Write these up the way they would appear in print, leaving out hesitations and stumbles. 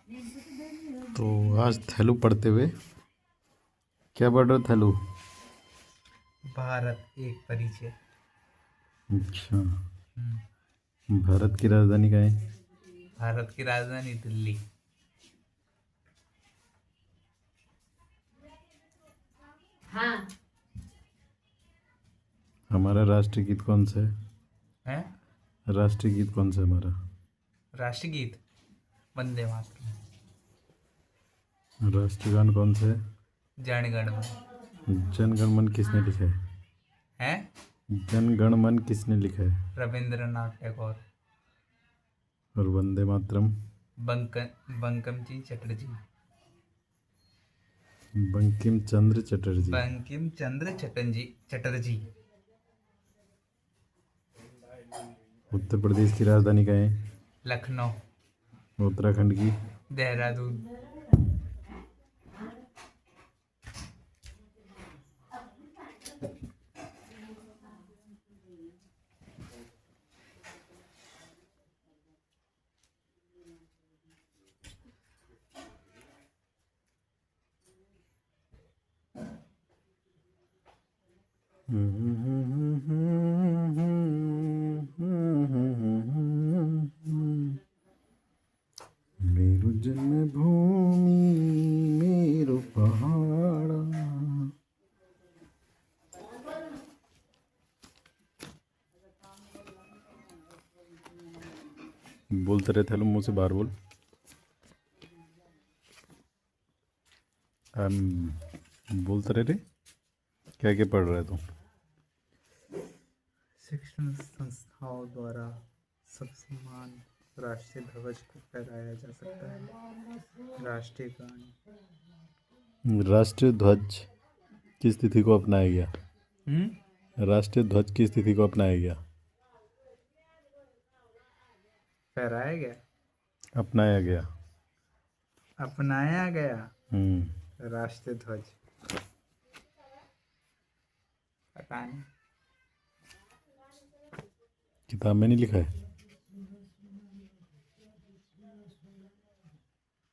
तो आज थैलू पढ़ते हुए क्या पढ़ रहे हो थैलू? भारत एक परिचय। अच्छा, भारत की राजधानी क्या है? भारत की राजधानी दिल्ली। हाँ। हमारा राष्ट्रीय गीत कौन सा है? है राष्ट्रीय गीत कौन सा है हमारा? राष्ट्रगीत वंदे मातरम। राष्ट्रीय गान कौन सा है? जन गण मन। जन गण मन किसने लिखा है? है जन गण मन किसने लिखा है? रविंद्रनाथ टैगोर। और वंदे मातरम? बंकम जी चटर्जी। बंकिम चंद्र चटर्जी। बंकिम चंद्र चटर्जी। उत्तर प्रदेश की राजधानी क्या है? लखनऊ। उत्तराखंड की? देहरादून। मेरो जन्मभूमि मेरो पहाड़ा। बोलते रहे थे मुंह से बाहर बोल। बोलते रहे रे, क्या क्या पढ़ रहे तुम? शिक्षण संस्थाओं द्वारा सबसमान राष्ट्रीय ध्वज को फहराया जा सकता है। राष्ट्रीय गान। राष्ट्रीय ध्वज किस तिथि को अपनाया गया? राष्ट्रीय ध्वज किस तिथि को अपनाया गया? फहराया गया। अपनाया गया। अपनाया गया। राष्ट्रीय ध्वज पता नहीं, किताब में नहीं लिखा है।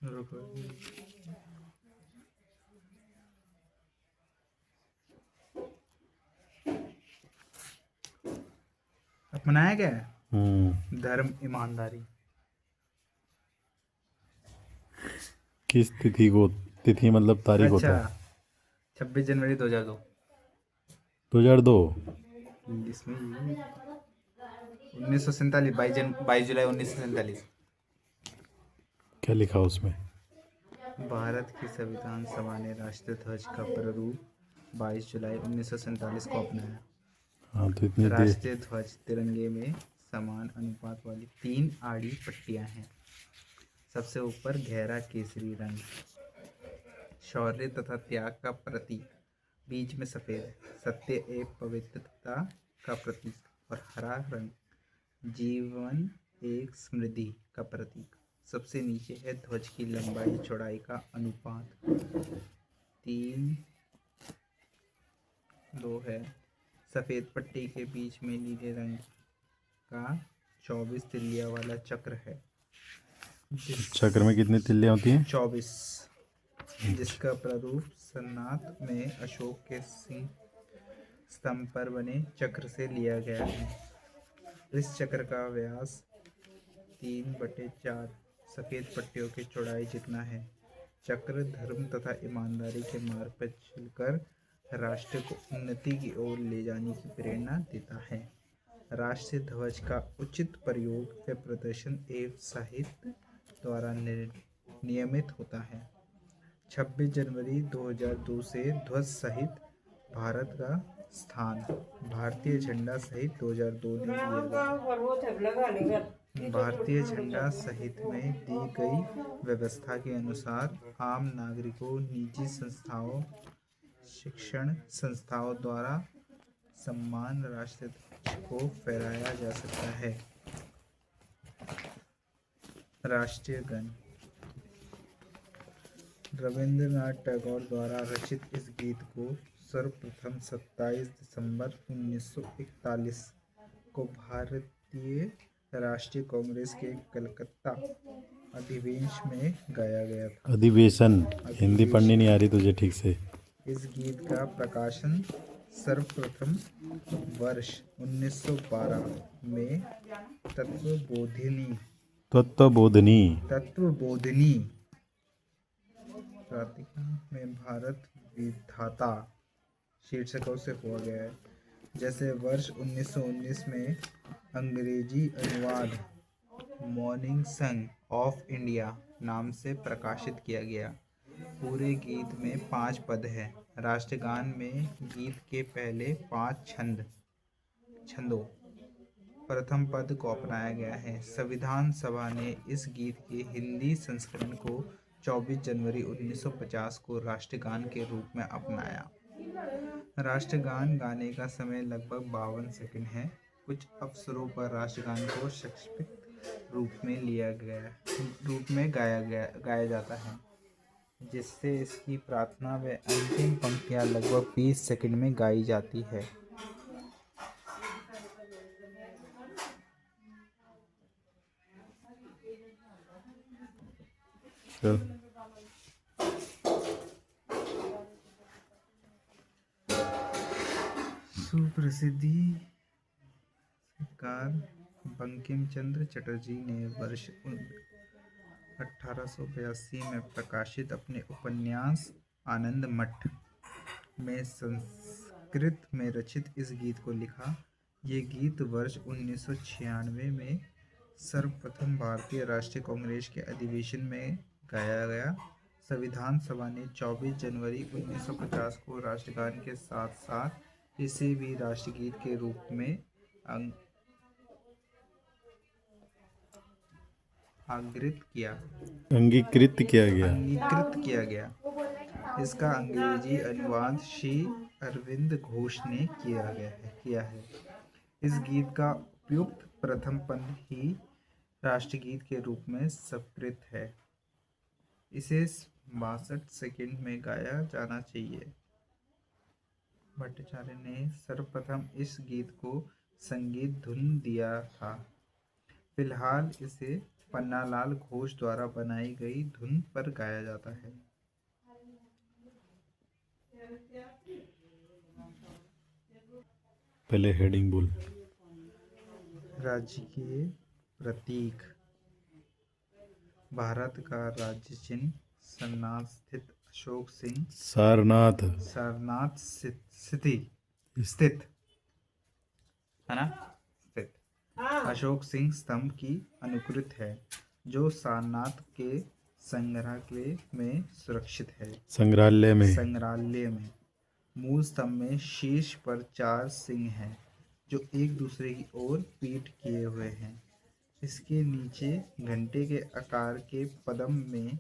रुको। अपनाया गया है। धर्म ईमानदारी। किस तिथि को? तिथि मतलब तारीख अच्छा, होता है। 26 जनवरी 2002। 2002? इसमें 1947। 22 जुलाई 1947। क्या लिखा उसमें? भारत की संविधान सभा ने राष्ट्रीय ध्वज का प्रारूप 22 जुलाई 1947 को अपनाया। हाँ, तो इतनी देर। राष्ट्रीय ध्वज तिरंगे में समान अनुपात वाली 3 आड़ी पट्टियां हैं। सबसे ऊपर गहरा केसरी रंग, शौर्य तथा त्याग का प्रतीक। बीच में सफेद, सत्य एवं पवित्रता का प्रतीक। और हरा रंग, जीवन एक समृद्धि का प्रतीक। सबसे नीचे है ध्वज की लंबाई चौड़ाई का अनुपात 3:2 है। सफेद पट्टी के बीच में नीले रंग का 24 तिल्लियां वाला चक्र है। चक्र में कितनी तिल्लियां होती हैं? 24, जिसका प्रारूप सन्नाथ में अशोक के सिंह स्तंभ पर बने चक्र से लिया गया है। इस चक्र का व्यास 3/4 सफेद पट्टियों की चौड़ाई जितना है। चक्र धर्म तथा ईमानदारी के मार्ग पर चलकर राष्ट्र को उन्नति की ओर ले जाने की प्रेरणा देता है। राष्ट्रीय ध्वज का उचित प्रयोग व प्रदर्शन एवं साहित्य द्वारा नियमित होता है। 26 जनवरी 2002 से ध्वज सहित भारत का स्थान भारतीय झंडा सहित 2002 में दिया गया। भारतीय झंडा सहित में दी गई व्यवस्था के अनुसार आम नागरिकों, निजी संस्थाओं, शिक्षण संस्थाओं द्वारा सम्मान राष्ट्रीय ध्वज को फहराया जा सकता है। राष्ट्रीय गान। रविंद्रनाथ टैगोर द्वारा रचित इस गीत को सर्वप्रथम 27 दिसंबर 1941 को भारतीय राष्ट्रीय कांग्रेस के कलकत्ता अधिवेश में गाया गया था। अधिवेशन। हिंदी पढ़नी नहीं आ रही तुझे ठीक से। इस गीत का प्रकाशन सर्वप्रथम वर्ष 1912 में तत्वबोधिनी तत्वबोधिनी पत्रिका में भारत विधाता शीर्षकों से हुआ गया है। जैसे वर्ष 1919 में अंग्रेजी अनुवाद मॉर्निंग सन ऑफ इंडिया नाम से प्रकाशित किया गया। पूरे गीत में 5 पद हैं। राष्ट्रगान में गीत के पहले 5 छंदों प्रथम पद को अपनाया गया है। संविधान सभा ने इस गीत के हिंदी संस्करण को 24 जनवरी 1950 को राष्ट्रगान के रूप में अपनाया। राष्ट्रगान गाने का समय लगभग 52 सेकंड है। कुछ अवसरों पर राष्ट्रगान को शैक्षिक रूप में गाया जाता है, जिससे इसकी प्रार्थना व अंतिम पंक्तियां लगभग 20 सेकंड में गाई जाती है। चल। सुप्रसिद्धिकार बंकिम चंद्र चटर्जी ने वर्ष 1882 में प्रकाशित अपने उपन्यास आनंद मठ में संस्कृत में रचित इस गीत को लिखा। ये गीत वर्ष 1996 में सर्वप्रथम भारतीय राष्ट्रीय कांग्रेस के अधिवेशन में गाया गया। संविधान सभा ने 24 जनवरी 1950 को राष्ट्रगान के साथ साथ इसे भी राष्ट्रगीत के रूप में अंगीकृत किया गया। इसका अंग्रेजी अनुवाद श्री अरविंद घोष ने किया है। इस गीत का उपयुक्त प्रथम पद ही राष्ट्रगीत के रूप में स्वीकृत है। इसे 62 सेकंड में गाया जाना चाहिए। भट्टाचार्य ने सर्वप्रथम इस गीत को संगीत धुन दिया था। फिलहाल इसे पन्नालाल घोष द्वारा बनाई गई धुन पर गाया जाता है। पहले हेडिंग बोल। राजकीय प्रतीक। भारत का राज्य चिन्ह सारनाथ स्थित अशोक सिंह सारनाथ स्थित है ना स्थित अशोक सिंह स्तंभ की अनुकृत है, जो सारनाथ के संग्रहालय में सुरक्षित है। संग्रहालय में मूल स्तंभ में शीर्ष पर 4 सिंह हैं, जो एक दूसरे की ओर पीठ किए हुए हैं। इसके नीचे घंटे के आकार के पद्म में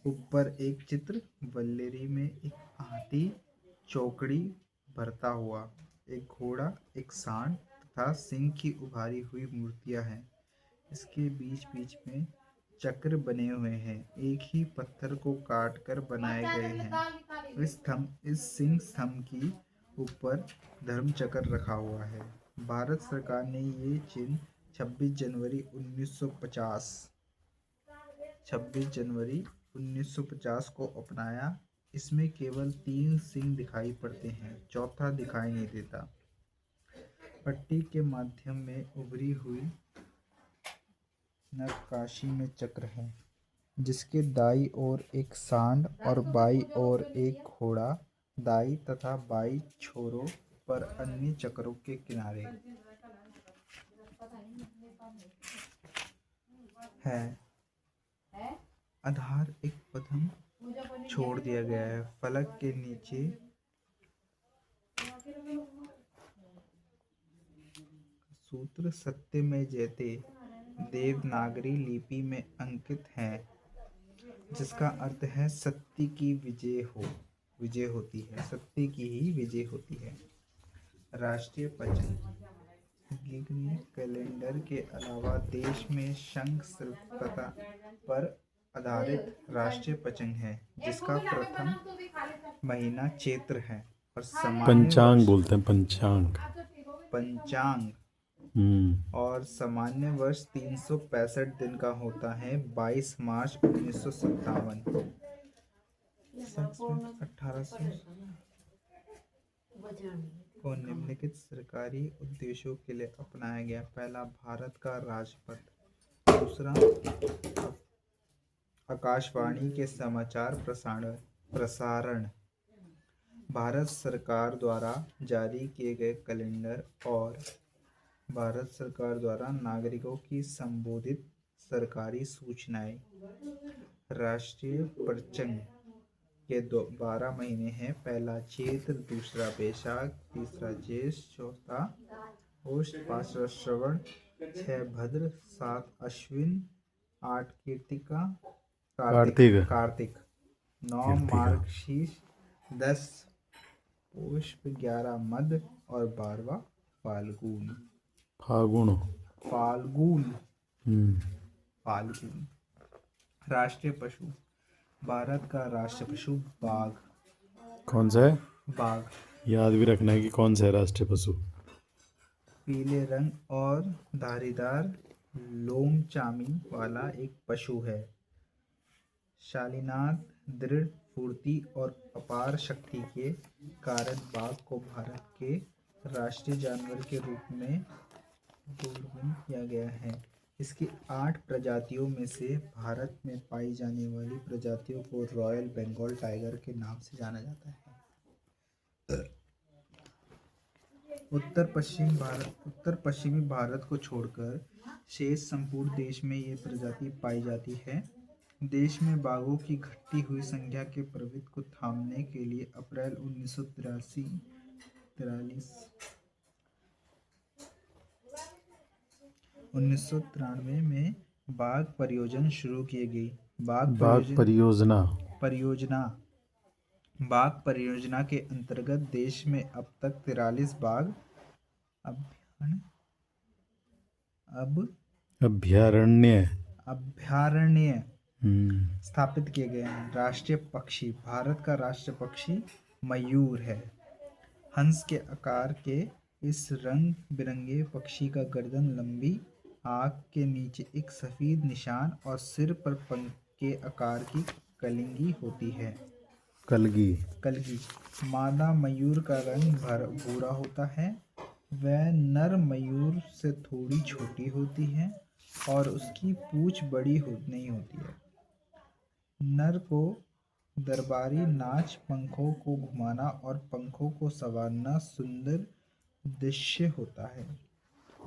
ऊपर एक चित्र वल्लरी में एक हाथी चौकड़ी भरता हुआ, एक घोड़ा, एक सांड तथा सिंह की उभारी हुई मूर्तियां हैं। इसके बीच बीच में चक्र बने हुए हैं, एक ही पत्थर को काट कर बनाए गए हैं। इस सिंह स्तंभ की ऊपर धर्म चक्र रखा हुआ है। भारत सरकार ने ये चिन्ह 26 जनवरी 1950 को अपनाया। इसमें केवल 3 सिंह दिखाई पड़ते हैं, चौथा दिखाई नहीं देता। पट्टी के माध्यम में उभरी हुई नक्काशी में चक्र है, जिसके दाईं ओर एक सांड और बाईं ओर एक घोड़ा, दाईं तथा बाईं छोरों पर अन्य चक्रों के किनारे है। आधार एक पद्म छोड़ दिया गया है। फलक के नीचे सूत्र सत्य में जयते देवनागरी लिपि में अंकित है, जिसका अर्थ है सत्य की विजय होती है, सत्य की ही विजय होती है। राष्ट्रीय पंचांग ग्रेगोरियन कैलेंडर के अलावा देश में शंख सल्तनत पर आधारित राष्ट्रीय पंचांग है, जिसका प्रथम महीना चैत्र है और सामान्य पंचांग बोलते हैं। पंचांग और सामान्य वर्ष 365 दिन का होता है 22 मार्च 1957 1800 को निम्नलिखित सरकारी उद्देश्यों के लिए अपनाया गया। पहला, भारत का राजपथ। दूसरा, आकाशवाणी के समाचार प्रसारण। भारत सरकार द्वारा जारी किए गए कैलेंडर और भारत सरकार द्वारा नागरिकों की संबोधित सरकारी सूचनाएं। राष्ट्रीय पंचांग के 12 महीने हैं। पहला चैत्र, दूसरा बैसाख, तीसरा ज्येष्ठ, चौथा पोष, पांचवा श्रवण, 6 भद्र, 7 अश्विन, 8 कार्तिक, 9 मार्गशीर्ष, 10 पोष, 11 मध और 12वां फाल्गुन। राष्ट्रीय पशु। भारत का राष्ट्रीय पशु बाघ। कौन सा है? बाघ। याद भी रखना है कि कौन सा है राष्ट्रीय पशु। पीले रंग और धारीदार लोमचामी वाला एक पशु है। शालीनाथ, दृढ़, फुर्ती और अपार शक्ति के कारण बाघ को भारत के राष्ट्रीय जानवर के रूप में घोषित किया गया है। इसकी 8 प्रजातियों में से भारत में पाई जाने वाली प्रजातियों को रॉयल बंगाल टाइगर के नाम से जाना जाता है। उत्तर पश्चिमी भारत को छोड़कर शेष संपूर्ण देश में ये प्रजाति पाई जाती है। देश में बाघों की घटती हुई संख्या के प्रवृत्ति को थामने के लिए अप्रैल 1993 में बाघ परियोजना शुरू की गई। बाघ परियोजना के अंतर्गत देश में अब तक 43 बाघ अभयारण्य स्थापित किए गए हैं। राष्ट्रीय पक्षी। भारत का राष्ट्रीय पक्षी मयूर है। हंस के आकार के इस रंग बिरंगे पक्षी का गर्दन लंबी, आँख के नीचे एक सफेद निशान और सिर पर पंख के आकार की कलगी होती है। कलगी। मादा मयूर का रंग भूरा होता है। वह नर मयूर से थोड़ी छोटी होती है और उसकी पूंछ बड़ी नहीं होती है। नर को दरबारी नाच, पंखों को घुमाना और पंखों को संवारना सुंदर दृश्य होता है।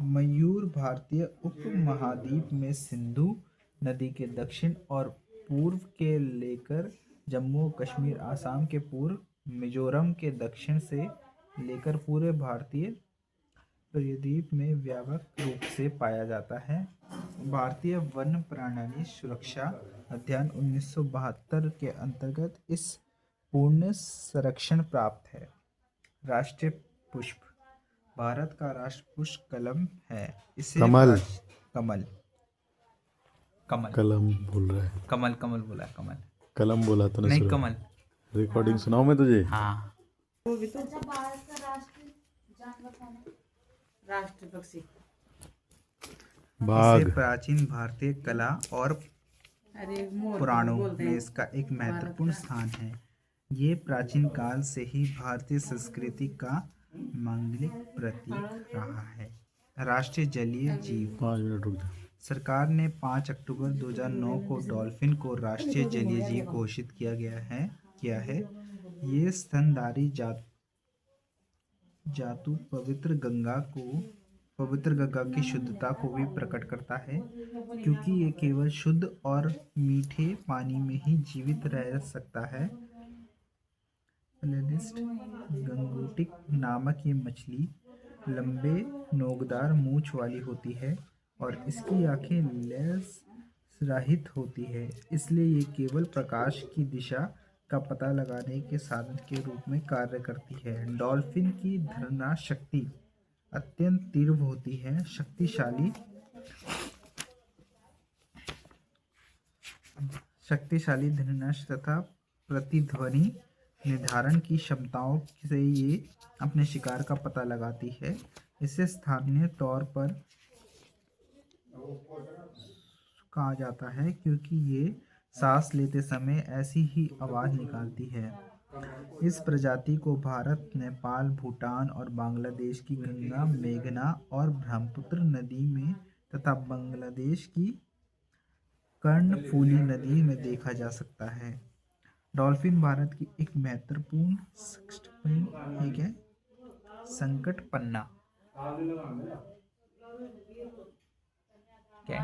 मयूर भारतीय उपमहाद्वीप में सिंधु नदी के दक्षिण और पूर्व के लेकर जम्मू कश्मीर, आसाम के पूर्व, मिजोरम के दक्षिण से लेकर पूरे भारतीय प्रायद्वीप में व्यापक रूप से पाया जाता है। भारतीय वन्य प्राणी सुरक्षा अभियान 1972 के अंतर्गत इस पूर्ण संरक्षण प्राप्त है। राष्ट्रीय पुष्प। भारत का राष्ट्रीय पुष्प कमल है। इसे कमल बोल रहा है। कमल बोला। कलम बोला तो नहीं, कमल। रिकॉर्डिंग सुनाओ मैं तुझे। हाँ। राष्ट्रीय पक्षी बाघ। इसे प्राचीन भारतीय कला और पुराणों में इसका एक महत्वपूर्ण स्थान है। ये प्राचीन काल से ही भारतीय संस्कृति का मांगलिक प्रतीक रहा है। राष्ट्रीय जलीय जीव। 5 मिनट रुक जा। सरकार ने 5 अक्टूबर 2009 को डॉल्फिन को राष्ट्रीय जलीय जीव घोषित किया है। ये स्तनधारी जातु पवित्र गंगा की शुद्धता को भी प्रकट करता है, क्योंकि ये केवल शुद्ध और मीठे पानी में ही जीवित रह सकता है। गंगोटिक नामक ये मछली लंबे नोकदार मूंछ वाली होती है और इसकी आंखें लेंस रहित होती है, इसलिए ये केवल प्रकाश की दिशा का पता लगाने के साधन के रूप में कार्य करती है। डॉल्फिन की धारणा शक्ति अत्यंत तीव्र होती है। शक्तिशाली ध्वनिश तथा प्रतिध्वनि निर्धारण की क्षमताओं से ये अपने शिकार का पता लगाती है। इसे स्थानीय तौर पर कहा जाता है क्योंकि ये सांस लेते समय ऐसी ही आवाज़ निकालती है। इस प्रजाति को भारत, नेपाल, भूटान और बांग्लादेश की गंगा, मेघना और ब्रह्मपुत्र नदी में तथा बांग्लादेश की कर्णफूली नदी में देखा जा सकता है। डॉल्फिन भारत की एक महत्वपूर्ण संकट पन्ना क्या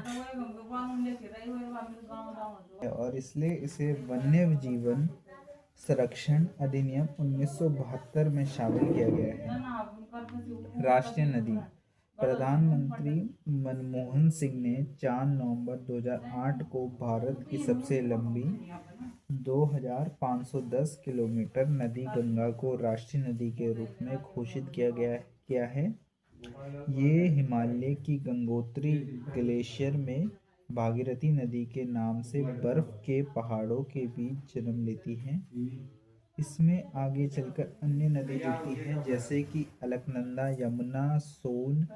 और इसलिए इसे वन्य जीवन संरक्षण अधिनियम 1972 में शामिल किया गया है। राष्ट्रीय नदी प्रधानमंत्री मनमोहन सिंह ने 4 नवंबर 2008 को भारत की सबसे लंबी 2510 किलोमीटर नदी गंगा को राष्ट्रीय नदी के रूप में घोषित किया है। ये हिमालय की गंगोत्री ग्लेशियर में भागीरथी नदी के नाम से बर्फ के पहाड़ों के बीच जन्म लेती है। इसमें आगे चलकर अन्य नदी जुड़ती हैं जैसे कि अलकनंदा, यमुना, सोन,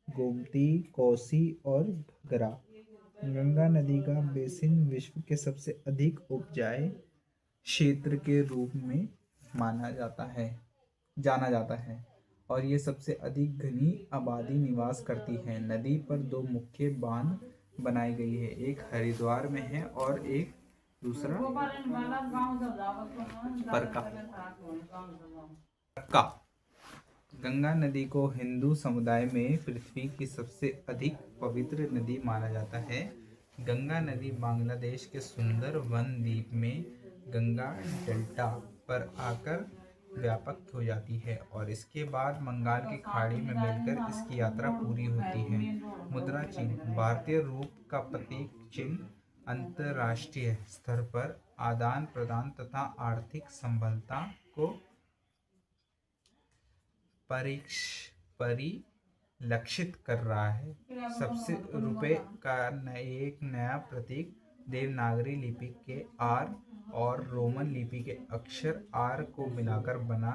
गोमती, कोसी और घग्गरा। गंगा नदी का बेसिन विश्व के सबसे अधिक उपजाऊ क्षेत्र के रूप में जाना जाता है और ये सबसे अधिक घनी आबादी निवास करती है। नदी पर 2 मुख्य बांध बनाई गई है, एक हरिद्वार में है और एक दूसरा परका। गंगा नदी को हिंदू समुदाय में पृथ्वी की सबसे अधिक पवित्र नदी माना जाता है। गंगा नदी बांग्लादेश के सुंदर वन द्वीप में गंगा डेल्टा पर आकर व्याप्त हो जाती है और इसके बाद बंगाल की खाड़ी में मिलकर इसकी यात्रा पूरी होती है। मुद्रा चिन्ह भारतीय रूप का प्रतीक चिन्ह अंतर्राष्ट्रीय स्तर पर आदान प्रदान तथा आर्थिक संबद्धता को परिलक्षित कर रहा है। सबसे रुपए का एक नया प्रतीक देवनागरी लिपि के आर और रोमन लिपि के अक्षर आर को मिलाकर बना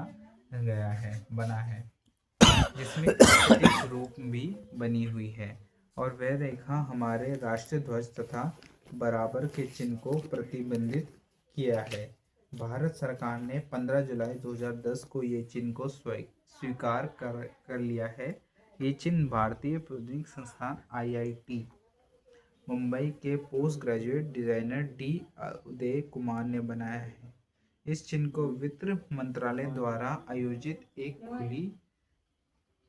है जिसमें प्रतीक रूप भी बनी हुई है और वह रेखा हमारे राष्ट्रीय ध्वज तथा बराबर के चिन्ह को प्रतिबिंबित किया है। भारत सरकार ने 15 जुलाई 2010 को ये चिन्ह को स्वीकार कर लिया है। ये चिन्ह भारतीय प्रौद्योगिकी संस्थान IIT मुंबई के post graduate designer D Uday Kumar ने बनाया है। इस चिन्ह को वित्त मंत्रालय द्वारा आयोजित एक खुली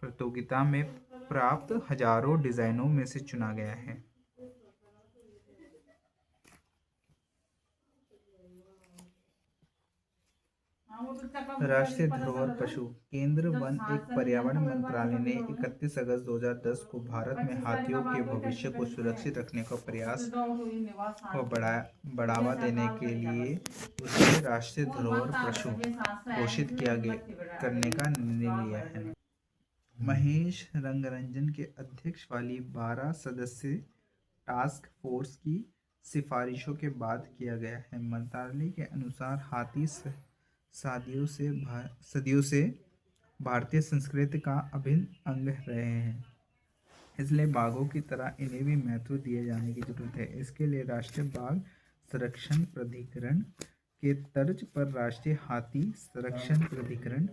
प्रतियोगिता में प्राप्त हजारों डिजाइनों में से चुना गया है। राष्ट्रीय धरोहर पशु केंद्र वन एक पर्यावरण मंत्रालय ने 31 अगस्त 2010 को भारत में हाथियों के भविष्य को सुरक्षित रखने का प्रयास को बढ़ावा देने के लिए उसे राष्ट्रीय धरोहर पशु घोषित करने का निर्णय लिया है। महेश रंगरंजन के अध्यक्ष वाली 12 सदस्यीय टास्क फोर्स की सिफारिशों के बाद किया गया है। मंत्रालय के अनुसार हाथी सदियों से भारतीय संस्कृति का अभिन्न अंग रहे हैं, इसलिए बाघों की तरह इन्हें भी महत्व दिए जाने की जरूरत है। इसके लिए राष्ट्रीय बाघ संरक्षण प्राधिकरण के तर्ज पर राष्ट्रीय हाथी संरक्षण प्राधिकरण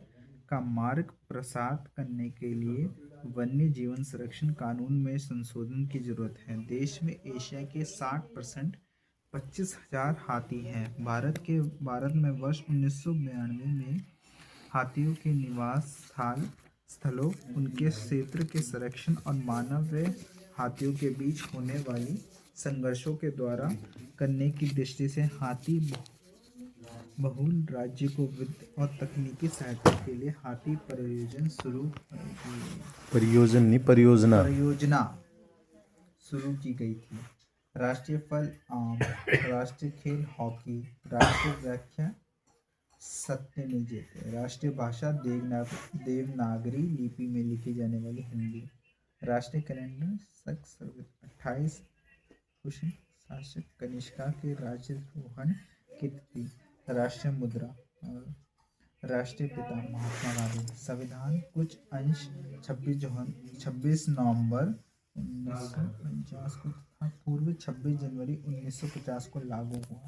का मार्ग प्रशस्त करने के लिए वन्य जीवन संरक्षण कानून में संशोधन की जरूरत है। देश में एशिया के 60% 25,000 हाथी हैं। भारत में वर्ष 1992 में हाथियों के निवास स्थलों, उनके क्षेत्र के संरक्षण और मानव व हाथियों के बीच होने वाली संघर्षों के द्वारा करने की दृष्टि से हाथी बहुल राज्य को वित्त और तकनीकी सहायता के लिए हाथी परियोजना शुरू की गई थी। राष्ट्रीय फल आम, राष्ट्रीय खेल हॉकी, राष्ट्रीय व्याख्या सत्यमेव, राष्ट्रीय भाषा देवनागरी लिपि में लिखी जाने वाली हिंदी, राष्ट्रीय कैलेंडर 28 शासक कनिष्का के राज्यारोहण की तिथि, राष्ट्रीय मुद्रा राष्ट्रीय पिता महात्मा गांधी। संविधान कुछ अंश 26 नवंबर 1949 को तथा पूर्व 26 जनवरी 1950 को लागू हुआ।